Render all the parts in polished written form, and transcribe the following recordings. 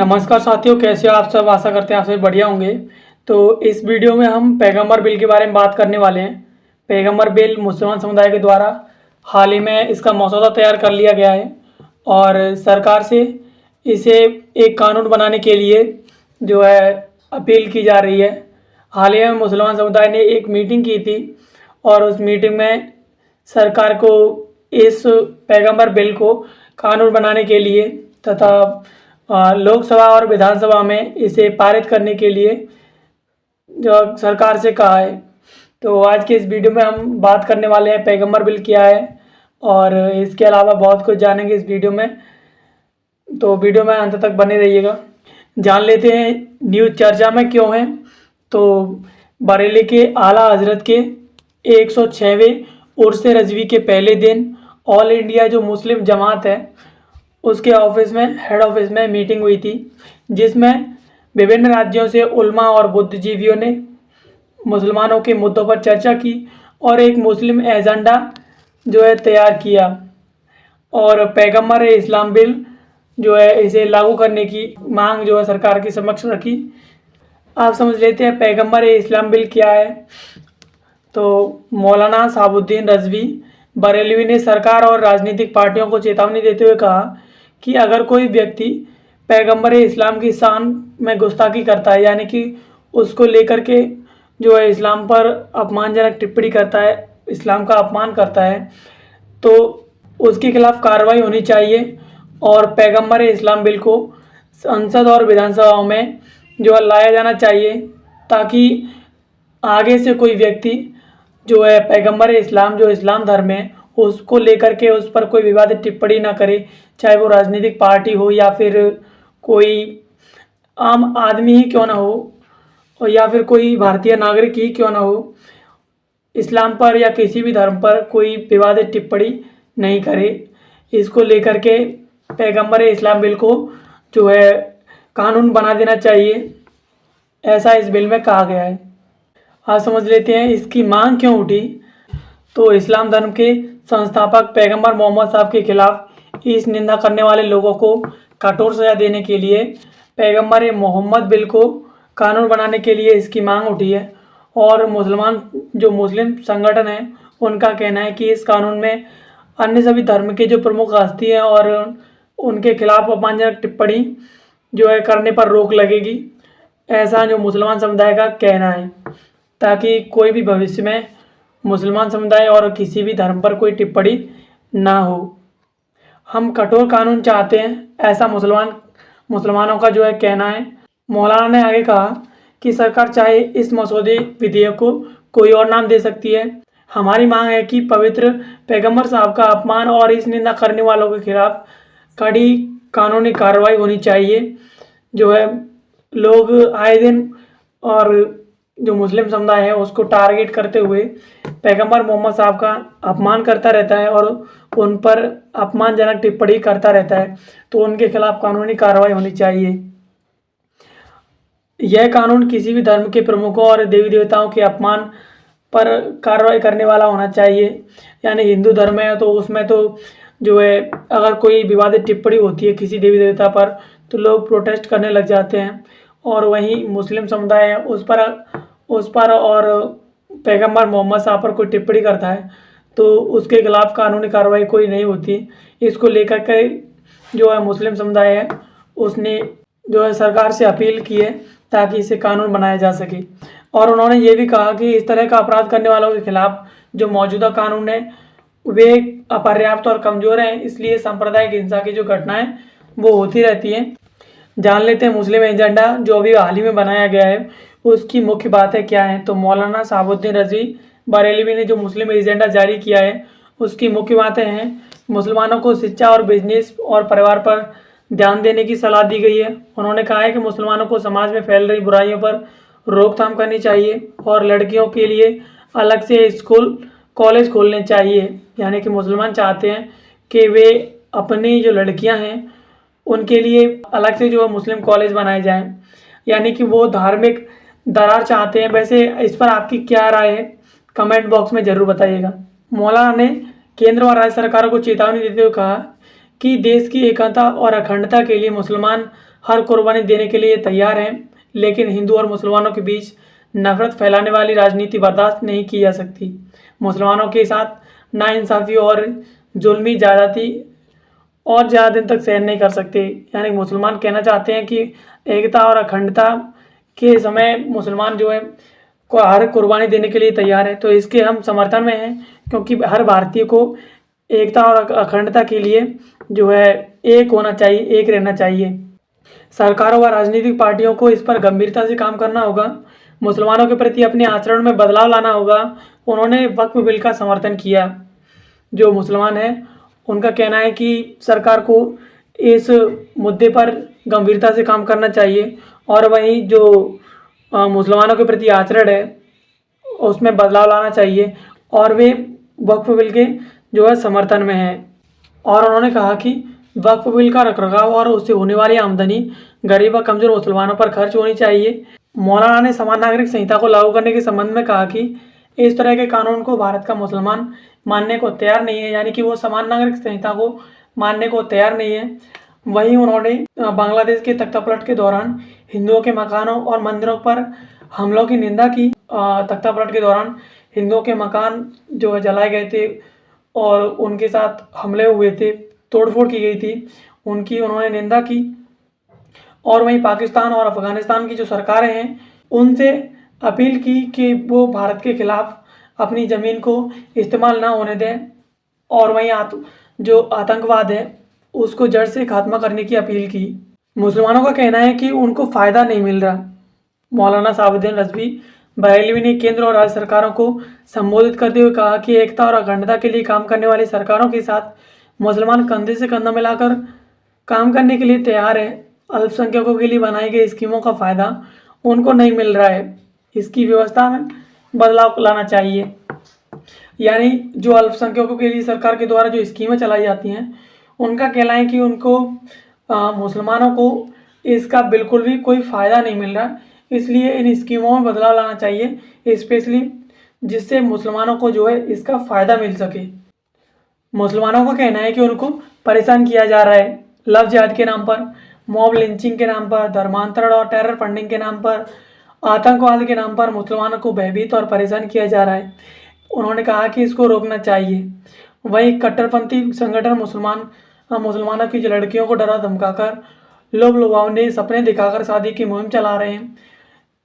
नमस्कार साथियों, कैसे हो आप सब। आशा करते हैं आप सभी बढ़िया होंगे। तो इस वीडियो में हम पैगंबर बिल के बारे में बात करने वाले हैं। पैगंबर बिल मुसलमान समुदाय के द्वारा हाल ही में इसका मसौदा तैयार कर लिया गया है और सरकार से इसे एक कानून बनाने के लिए जो है अपील की जा रही है। हाल ही में मुसलमान समुदाय ने एक मीटिंग की थी और उस मीटिंग में सरकार को इस पैगंबर बिल को कानून बनाने के लिए तथा लोकसभा और विधानसभा में इसे पारित करने के लिए जो सरकार से कहा है। तो आज के इस वीडियो में हम बात करने वाले हैं पैगंबर बिल क्या है और इसके अलावा बहुत कुछ जानेंगे इस वीडियो में। तो वीडियो में अंत तक बने रहिएगा। जान लेते हैं न्यूज़ चर्चा में क्यों है। तो बरेली के आला हजरत के 106वें उर्स रजवी के पहले दिन ऑल इंडिया जो मुस्लिम जमात है उसके ऑफिस में हेड ऑफिस में मीटिंग हुई थी, जिसमें विभिन्न राज्यों से उल्मा और बुद्धिजीवियों ने मुसलमानों के मुद्दों पर चर्चा की और एक मुस्लिम एजेंडा जो है तैयार किया और पैगंबर इस्लाम बिल जो है इसे लागू करने की मांग जो है सरकार के समक्ष रखी। आप समझ लेते हैं पैगंबर इस्लाम बिल क्या है। तो मौलाना साबुद्दीन रजवी बरेलवी ने सरकार और राजनीतिक पार्टियों को चेतावनी देते हुए कहा कि अगर कोई व्यक्ति पैगंबर इस्लाम की शान में गुस्ताखी करता है, यानी कि उसको लेकर के जो है इस्लाम पर अपमानजनक टिप्पणी करता है, इस्लाम का अपमान करता है, तो उसके खिलाफ कार्रवाई होनी चाहिए और पैगंबर इस्लाम बिल को संसद और विधानसभाओं में जो है लाया जाना चाहिए, ताकि आगे से कोई व्यक्ति जो है पैगंबर इस्लाम जो इस्लाम धर्म है उसको लेकर के उस पर कोई विवादित टिप्पणी ना करे, चाहे वो राजनीतिक पार्टी हो या फिर कोई आम आदमी ही क्यों ना हो और या फिर कोई भारतीय नागरिक ही क्यों ना हो, इस्लाम पर या किसी भी धर्म पर कोई विवादित टिप्पणी नहीं करे। इसको लेकर के पैगंबर इस्लाम बिल को जो है कानून बना देना चाहिए, ऐसा इस बिल में कहा गया है। आज समझ लेते हैं इसकी मांग क्यों उठी। तो इस्लाम धर्म के संस्थापक पैगंबर मोहम्मद साहब के खिलाफ इस निंदा करने वाले लोगों को कठोर सजा देने के लिए पैगंबर मोहम्मद बिल को कानून बनाने के लिए इसकी मांग उठी है और मुस्लिम संगठन हैं उनका कहना है कि इस कानून में अन्य सभी धर्म के जो प्रमुख हस्ती हैं और उनके खिलाफ अपमानजनक टिप्पणी जो है करने पर रोक लगेगी, ऐसा जो मुसलमान समुदाय का कहना है, ताकि कोई भी भविष्य में मुसलमान समुदाय और किसी भी धर्म पर कोई टिप्पणी ना हो। हम कठोर कानून चाहते हैं, ऐसा मुसलमानों का जो है कहना है। मौलाना ने आगे कहा कि सरकार चाहे इस मसौदे विधेयक को कोई और नाम दे सकती है। हमारी मांग है कि पवित्र पैगंबर साहब का अपमान और इस निंदा करने वालों के खिलाफ कड़ी कानूनी कार्रवाई होनी चाहिए। जो है लोग आए दिन और जो मुस्लिम समुदाय है उसको टारगेट करते हुए पैगंबर मोहम्मद साहब का अपमान करता रहता है और उन पर अपमानजनक टिप्पणी करता रहता है, तो उनके खिलाफ कानूनी कार्रवाई होनी चाहिए। यह कानून किसी भी धर्म के प्रमुखों और देवी देवताओं के अपमान पर कार्रवाई करने वाला होना चाहिए। यानी हिंदू धर्म है तो उसमें तो जो है अगर कोई विवादित टिप्पणी होती है किसी देवी देवता पर तो लोग प्रोटेस्ट करने लग जाते हैं, और वहीं मुस्लिम समुदाय है उस पर और पैगंबर मोहम्मद साहब पर कोई टिप्पणी करता है तो उसके खिलाफ कानूनी कार्रवाई कोई नहीं होती। इसको लेकर के जो है मुस्लिम समुदाय है उसने जो है सरकार से अपील की है ताकि इसे कानून बनाया जा सके। और उन्होंने ये भी कहा कि इस तरह का अपराध करने वालों के खिलाफ जो मौजूदा कानून है वे अपर्याप्त और कमज़ोर हैं, इसलिए सांप्रदायिक हिंसा की जो घटनाएं वो होती रहती हैं। जान लेते हैं मुस्लिम एजेंडा जो अभी हाल ही में बनाया गया है उसकी मुख्य बातें क्या हैं। तो मौलाना साबुद्दीन रज़वी बरेलवी ने जो मुस्लिम एजेंडा जारी किया है उसकी मुख्य बातें हैं। मुसलमानों को शिक्षा और बिजनेस और परिवार पर ध्यान देने की सलाह दी गई है। उन्होंने कहा है कि मुसलमानों को समाज में फैल रही बुराइयों पर रोकथाम करनी चाहिए और लड़कियों के लिए अलग से स्कूल कॉलेज खोलने चाहिए। यानी कि मुसलमान चाहते हैं कि वे अपनी जो लड़कियां हैं उनके लिए अलग से जो मुस्लिम कॉलेज बनाए जाएं, यानी कि वो धार्मिक दरार चाहते हैं। वैसे इस पर आपकी क्या राय है, कमेंट बॉक्स में ज़रूर बताइएगा। मौलाना ने केंद्र और राज्य सरकारों को चेतावनी देते हुए कहा कि देश की एकता और अखंडता के लिए मुसलमान हर कुर्बानी देने के लिए तैयार हैं, लेकिन हिंदू और मुसलमानों के बीच नफरत फैलाने वाली राजनीति बर्दाश्त नहीं की जा सकती। मुसलमानों के साथ नाइंसाफ़ी और जुल्मी ज़्यादती और ज़्यादा दिन तक सहन नहीं कर सकते। यानी मुसलमान कहना चाहते हैं कि एकता और अखंडता के समय मुसलमान जो है को हर कुर्बानी देने के लिए तैयार है। तो इसके हम समर्थन में हैं, क्योंकि हर भारतीय को एकता और अखंडता के लिए जो है एक होना चाहिए, एक रहना चाहिए। सरकारों व राजनीतिक पार्टियों को इस पर गंभीरता से काम करना होगा। मुसलमानों के प्रति अपने आचरण में बदलाव लाना होगा। उन्होंने वक्फ बिल का समर्थन किया। जो मुसलमान हैं उनका कहना है कि सरकार को इस मुद्दे पर गंभीरता से काम करना चाहिए, और वहीं जो मुसलमानों के प्रति आचरण है उसमें बदलाव लाना चाहिए, और वे वक्फ बिल के जो है समर्थन में हैं। और उन्होंने कहा कि वक्फ बिल का रखरखाव और उससे होने वाली आमदनी गरीब व कमजोर मुसलमानों पर खर्च होनी चाहिए। मौलाना ने समान नागरिक संहिता को लागू करने के संबंध में कहा कि इस तरह के कानून को भारत का मुसलमान मानने को तैयार नहीं है, यानी कि वो समान नागरिक संहिता को मानने को तैयार नहीं है। वहीं उन्होंने बांग्लादेश के तख्तापलट के दौरान हिंदुओं के मकानों और मंदिरों पर हमलों की निंदा की। तख्तापलट के दौरान हिंदुओं के मकान जो है जलाए गए थे और उनके साथ हमले हुए थे, तोड़फोड़ की गई थी, उनकी उन्होंने निंदा की। और वहीं पाकिस्तान और अफ़गानिस्तान की जो सरकारें हैं उनसे अपील की कि वो भारत के खिलाफ अपनी ज़मीन को इस्तेमाल ना होने दें, और वहीं जो आतंकवाद है उसको जड़ से खात्मा करने की अपील की। मुसलमानों का कहना है कि उनको फ़ायदा नहीं मिल रहा। मौलाना साबुद्दीन रज़वी बरेलवी ने केंद्र और राज्य सरकारों को संबोधित करते हुए कहा कि एकता और अखंडता के लिए काम करने वाली सरकारों के साथ मुसलमान कंधे से कंधा मिलाकर काम करने के लिए तैयार है। अल्पसंख्यकों के लिए बनाई गई स्कीमों का फ़ायदा उनको नहीं मिल रहा है, इसकी व्यवस्था में बदलाव लाना चाहिए। यानी जो अल्पसंख्यकों के लिए सरकार के द्वारा जो स्कीमें चलाई जाती हैं उनका कहना है कि उनको मुसलमानों को इसका बिल्कुल भी कोई फ़ायदा नहीं मिल रहा, इसलिए इन स्कीमों में बदलाव लाना चाहिए, स्पेशली जिससे मुसलमानों को जो है इसका फ़ायदा मिल सके। मुसलमानों का कहना है कि उनको परेशान किया जा रहा है। लव जिहाद के नाम पर, मॉब लिंचिंग के नाम पर, धर्मांतरण और टेरर फंडिंग के नाम पर, आतंकवाद के नाम पर मुसलमानों को भयभीत और परेशान किया जा रहा है। उन्होंने कहा कि इसको रोकना चाहिए। वहीं कट्टरपंथी संगठन मुसलमानों की लड़कियों को डरा धमकाकर, लोभ लुभावने सपने दिखाकर शादी की मुहिम चला रहे हैं,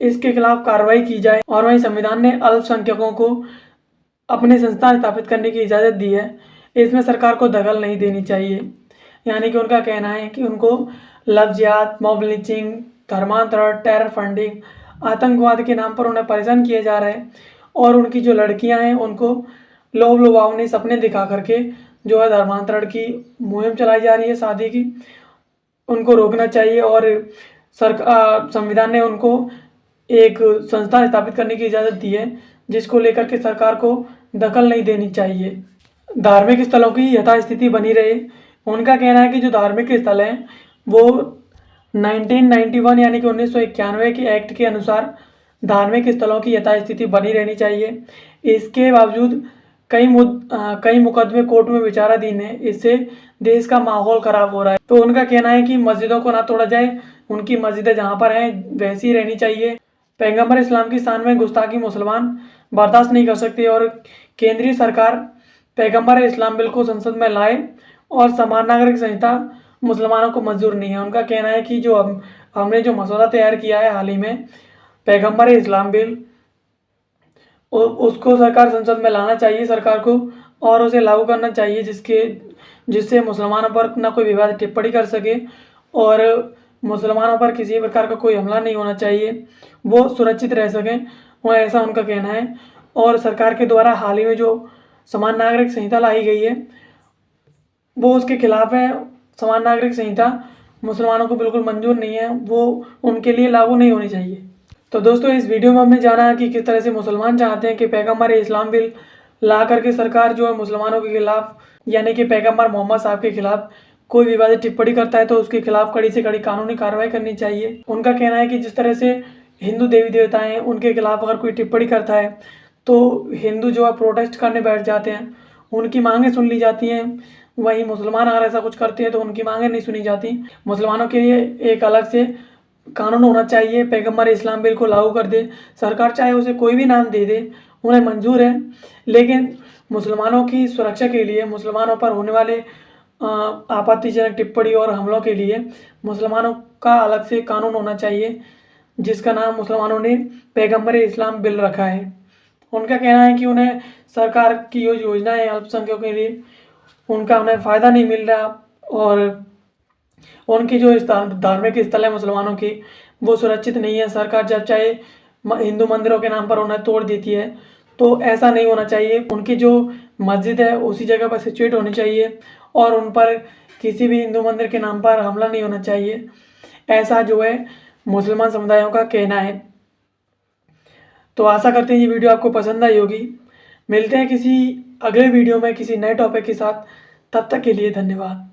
इसके खिलाफ कार्रवाई की जाए। और वहीं संविधान ने अल्पसंख्यकों को अपने संस्थान स्थापित करने की इजाज़त दी है, इसमें सरकार को दखल नहीं देनी चाहिए। यानी कि उनका कहना है कि उनको लव जिहाद, मॉब लिंचिंग, धर्मांतरण, टेरर फंडिंग, आतंकवाद के नाम पर उन्हें परेशान किया जा रहा है, और उनकी जो लड़कियां हैं उनको लोभ लुभावने सपने दिखा करके जो है धर्मांतरण की मुहिम चलाई जा रही है शादी की, उनको रोकना चाहिए। और संविधान ने उनको एक संस्था स्थापित करने की इजाज़त दी है, जिसको लेकर के सरकार को दखल नहीं देनी चाहिए। धार्मिक स्थलों की यथास्थिति बनी रहे। उनका कहना है कि जो धार्मिक स्थल हैं वो 1991 यानी कि 1991 के एक्ट के अनुसार धार्मिक स्थलों की यथास्थिति बनी रहनी चाहिए। इसके बावजूद कई मुकदमे कोर्ट में विचाराधीन है, इससे देश का माहौल ख़राब हो रहा है। तो उनका कहना है कि मस्जिदों को ना तोड़ा जाए, उनकी मस्जिदें जहाँ पर हैं वैसी रहनी चाहिए। पैगंबर इस्लाम की शान में गुस्ताखी मुसलमान बर्दाश्त नहीं कर सकते, और केंद्रीय सरकार पैगंबर इस्लाम बिल को संसद में लाए, और समान नागरिक संहिता मुसलमानों को मंजूर नहीं है। उनका कहना है कि जो हमने जो मसौदा तैयार किया है हाल ही में पैगंबर इस्लाम बिल, उसको सरकार संसद में लाना चाहिए सरकार को, और उसे लागू करना चाहिए जिससे मुसलमानों पर ना कोई विवाद टिप्पणी कर सके, और मुसलमानों पर किसी प्रकार का कोई हमला नहीं होना चाहिए, वो सुरक्षित रह सकें, वो ऐसा उनका कहना है। और सरकार के द्वारा हाल ही में जो समान नागरिक संहिता लाई गई है वो उसके खिलाफ है। समान नागरिक संहिता मुसलमानों को बिल्कुल मंजूर नहीं है, वो उनके लिए लागू नहीं होनी चाहिए। तो दोस्तों इस वीडियो में हमने जाना कि किस तरह से मुसलमान चाहते हैं कि पैगंबर इस्लाम बिल ला करके सरकार जो है मुसलमानों के खिलाफ, यानी कि पैगंबर मोहम्मद साहब के खिलाफ कोई विवादित टिप्पणी करता है तो उसके खिलाफ कड़ी से कड़ी कानूनी कार्रवाई करनी चाहिए। उनका कहना है कि जिस तरह से हिंदू देवी देवता हैं उनके खिलाफ अगर कोई टिप्पणी करता है तो हिंदू जो है प्रोटेस्ट करने बैठ जाते हैं, उनकी मांगें सुन ली जाती हैं, वहीं मुसलमान अगर ऐसा कुछ करते हैं तो उनकी मांगें नहीं सुनी जाती। मुसलमानों के लिए एक अलग से कानून होना चाहिए, पैगम्बर इस्लाम बिल को लागू कर दे। सरकार चाहे उसे कोई भी नाम दे दे, उन्हें मंजूर है, लेकिन मुसलमानों की सुरक्षा के लिए, मुसलमानों पर होने वाले आपत्तिजनक टिप्पणी और हमलों के लिए मुसलमानों का अलग से कानून होना चाहिए, जिसका नाम मुसलमानों ने पैगम्बर इस्लाम बिल रखा है। उनका कहना है कि उन्हें सरकार की जो योजनाएं हैं अल्पसंख्यकों के लिए, उनका उन्हें फ़ायदा नहीं मिल रहा, और उनकी जो धार्मिक स्थल है मुसलमानों की, वो सुरक्षित नहीं है। सरकार जब चाहे हिंदू मंदिरों के नाम पर उन्हें तोड़ देती है, तो ऐसा नहीं होना चाहिए। उनकी जो मस्जिद है उसी जगह पर सिचुएट होनी चाहिए, और उन पर किसी भी हिंदू मंदिर के नाम पर हमला नहीं होना चाहिए, ऐसा जो है मुसलमान समुदायों का कहना है। तो आशा करते हैं ये वीडियो आपको पसंद आई होगी। मिलते हैं किसी अगले वीडियो में किसी नए टॉपिक के साथ, तब तक के लिए धन्यवाद।